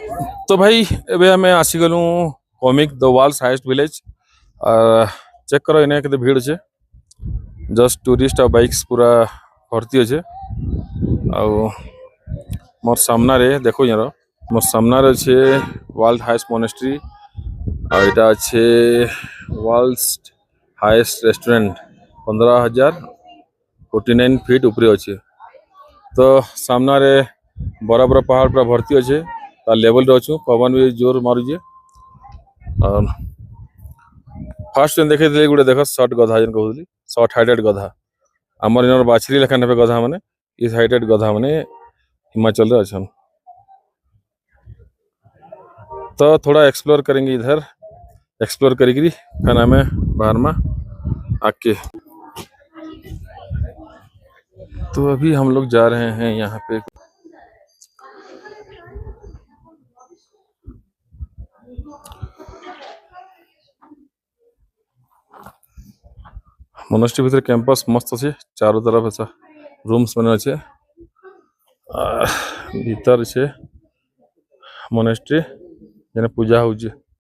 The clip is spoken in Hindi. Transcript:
तो भाई एबे आम आसीगलु Komic the world's highest village. Check करो इन्हें केते भीड़ छे। जस्ट टूरिस्ट और बाइक्स पूरा भर्ती अच्छे। मोर सामना रे देखो यार, मोर सामना रे छे वर्ल्ड हाईएस्ट मोनेस्ट्री और इटा छे वर्ल्ड्स हाईएस्ट रेस्टोरेंट 15,049 फीट ऊपर अच्छे। तो सामना रे बड़ा बड़ा पहाड़ पूरा भर्ती अच्छे। तार लेवल रे अच्छु, पवन भी जोर मारुजे। और फास्ट देखे गोटे देख शर्ट गधा जेन कहूली शर्ट हाइटेड गधा आमर इन बाछरी लेखा ने गधा माने इस हाइटेड गधा माने हिमाचल रे अछन। तो थोड़ा एक्सप्लोर करेंगे इधर, एक्सप्लोर करी खाना में बाहर में आके। तो अभी हम लोग जा रहे हैं यहाँ पे मोनेस्ट्री भीतर कैंपस मस्त अच्छे, चारों तरफ ऐसा रूम्स बने अच्छे। भीतर छे मोनेस्ट्री जेने पूजा होउचे।